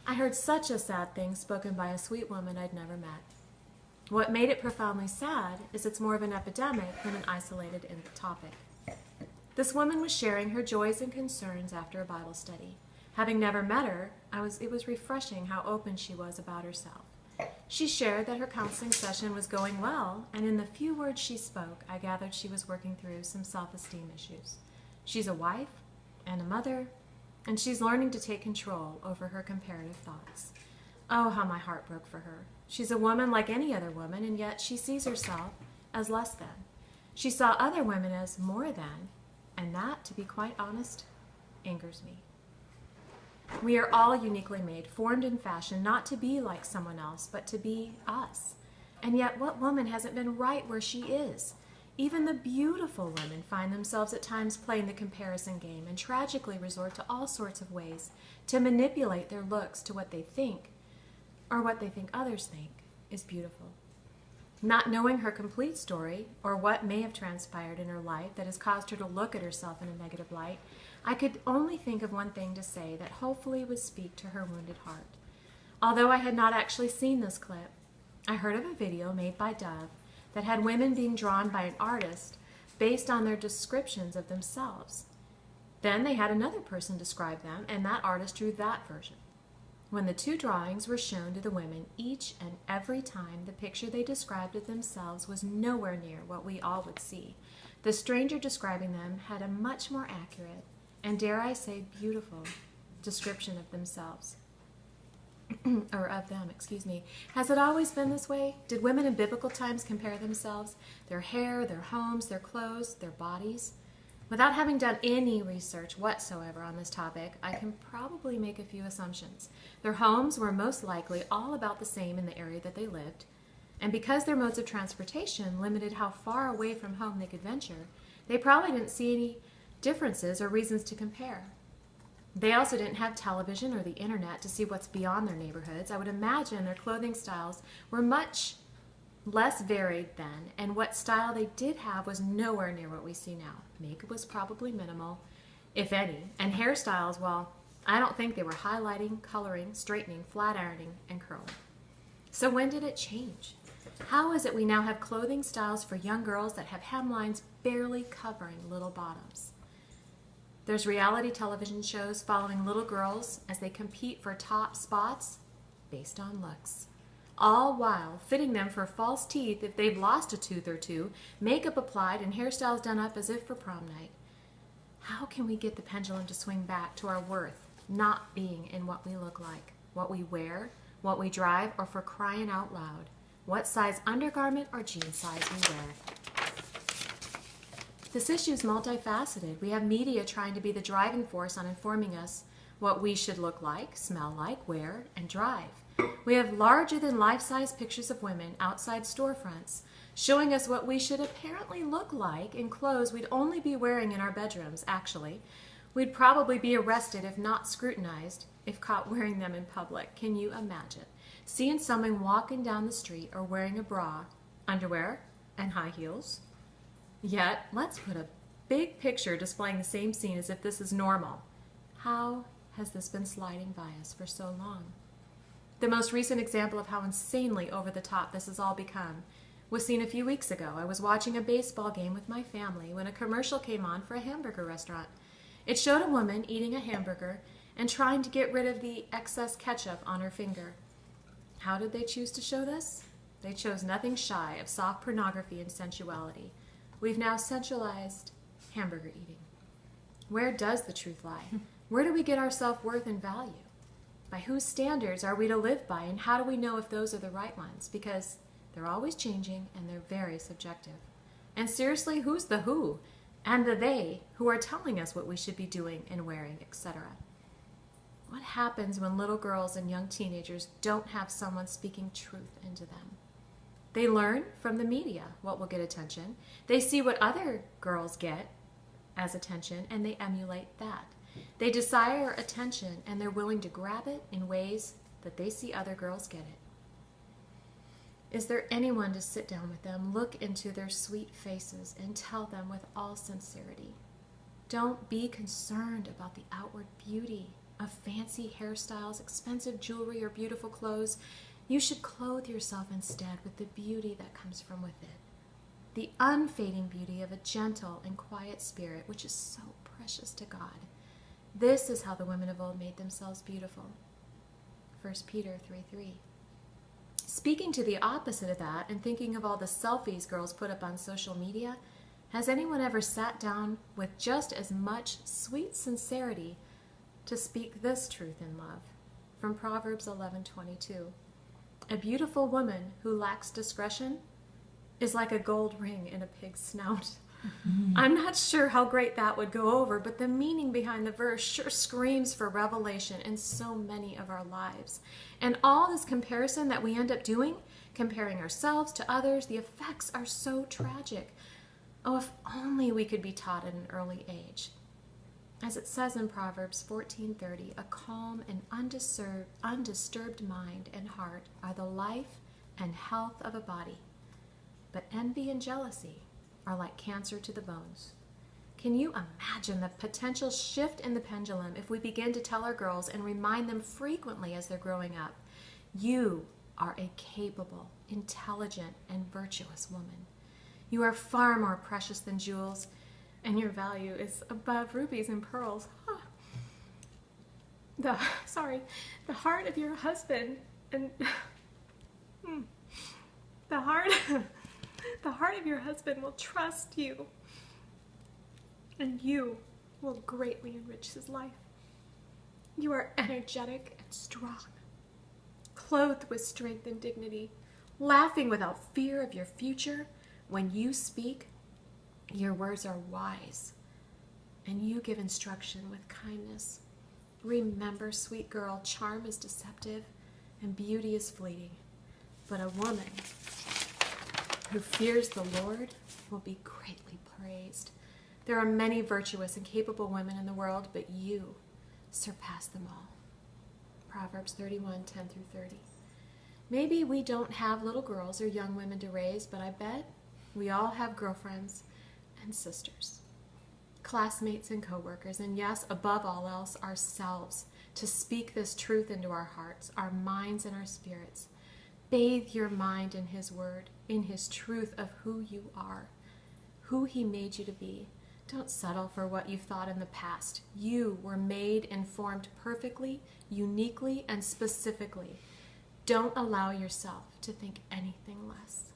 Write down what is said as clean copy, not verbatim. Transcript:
I heard such a sad thing spoken by a sweet woman I'd never met. What made it profoundly sad is it's more of an epidemic than an isolated topic. This woman was sharing her joys and concerns after a Bible study. Having never met her, it was refreshing how open she was about herself. She shared that her counseling session was going well, and in the few words she spoke, I gathered she was working through some self-esteem issues. She's a wife and a mother, and she's learning to take control over her comparative thoughts. Oh, how my heart broke for her. She's a woman like any other woman, and yet she sees herself as less than. She saw other women as more than, and that, to be quite honest, angers me. We are all uniquely made, formed and fashioned, not to be like someone else, but to be us. And yet, what woman hasn't been right where she is? Even the beautiful women find themselves at times playing the comparison game and tragically resort to all sorts of ways to manipulate their looks to what they think, or what they think others think, is beautiful. Not knowing her complete story, or what may have transpired in her life that has caused her to look at herself in a negative light, I could only think of one thing to say that hopefully would speak to her wounded heart. Although I had not actually seen this clip, I heard of a video made by Dove that had women being drawn by an artist based on their descriptions of themselves. Then they had another person describe them, and that artist drew that version. When the two drawings were shown to the women, each and every time the picture they described of themselves was nowhere near what we all would see. The stranger describing them had a much more accurate, and dare I say beautiful, description of themselves. Or of them, excuse me. Has it always been this way? Did women in biblical times compare themselves, their hair, their homes, their clothes, their bodies? Without having done any research whatsoever on this topic, I can probably make a few assumptions. Their homes were most likely all about the same in the area that they lived, and because their modes of transportation limited how far away from home they could venture, they probably didn't see any differences or reasons to compare. They also didn't have television or the internet to see what's beyond their neighborhoods. I would imagine their clothing styles were much less varied then, and what style they did have was nowhere near what we see now. Makeup was probably minimal, if any, and hairstyles, well, I don't think they were highlighting, coloring, straightening, flat ironing, and curling. So when did it change? How is it we now have clothing styles for young girls that have hemlines barely covering little bottoms? There's reality television shows following little girls as they compete for top spots based on looks, all while fitting them for false teeth if they've lost a tooth or two, makeup applied, and hairstyles done up as if for prom night. How can we get the pendulum to swing back to our worth not being in what we look like, what we wear, what we drive, or for crying out loud, what size undergarment or jean size we wear? This issue is multifaceted. We have media trying to be the driving force on informing us what we should look like, smell like, wear, and drive. We have larger-than-life-size pictures of women outside storefronts showing us what we should apparently look like in clothes we'd only be wearing in our bedrooms, actually. We'd probably be arrested if not scrutinized if caught wearing them in public. Can you imagine? Seeing someone walking down the street or wearing a bra, underwear, and high heels? Yet, let's put a big picture displaying the same scene as if this is normal. How has this been sliding by us for so long? The most recent example of how insanely over the top this has all become was seen a few weeks ago. I was watching a baseball game with my family when a commercial came on for a hamburger restaurant. It showed a woman eating a hamburger and trying to get rid of the excess ketchup on her finger. How did they choose to show this? They chose nothing shy of soft pornography and sensuality. We've now centralized hamburger eating. Where does the truth lie? Where do we get our self-worth and value? By whose standards are we to live by, and how do we know if those are the right ones? Because they're always changing and they're very subjective. And seriously, who's the who and the they who are telling us what we should be doing and wearing, etc.? What happens when little girls and young teenagers don't have someone speaking truth into them? They learn from the media what will get attention. They see what other girls get as attention, and they emulate that. They desire attention, and they're willing to grab it in ways that they see other girls get it. Is there anyone to sit down with them, look into their sweet faces, and tell them with all sincerity, don't be concerned about the outward beauty of fancy hairstyles, expensive jewelry, or beautiful clothes. You should clothe yourself instead with the beauty that comes from within, the unfading beauty of a gentle and quiet spirit, which is so precious to God. This is how the women of old made themselves beautiful. 1 Peter 3:3. Speaking to the opposite of that and thinking of all the selfies girls put up on social media, has anyone ever sat down with just as much sweet sincerity to speak this truth in love? From Proverbs 11:22. A beautiful woman who lacks discretion is like a gold ring in a pig's snout. I'm not sure how great that would go over, but the meaning behind the verse sure screams for revelation in so many of our lives. And all this comparison that we end up doing, comparing ourselves to others, the effects are so tragic. Oh, if only we could be taught at an early age. As it says in Proverbs 14:30, a calm and undisturbed mind and heart are the life and health of a body. But envy and jealousy are like cancer to the bones. Can you imagine the potential shift in the pendulum if we begin to tell our girls and remind them frequently as they're growing up, you are a capable, intelligent, and virtuous woman. You are far more precious than jewels, and your value is above rubies and pearls. The heart of your husband and the heart of your husband will trust you, and you will greatly enrich his life. You are energetic and strong, clothed with strength and dignity, laughing without fear of your future. When you speak, your words are wise, and you give instruction with kindness. Remember, sweet girl, charm is deceptive, and beauty is fleeting, but a woman who fears the Lord will be greatly praised. There are many virtuous and capable women in the world, but you surpass them all. Proverbs 31:10-30. Maybe we don't have little girls or young women to raise, but I bet we all have girlfriends and sisters, classmates and coworkers, and yes, above all else, ourselves, to speak this truth into our hearts, our minds, and our spirits. Bathe your mind in His word, in His truth of who you are, who He made you to be. Don't settle for what you've thought in the past. You were made and formed perfectly, uniquely, and specifically. Don't allow yourself to think anything less.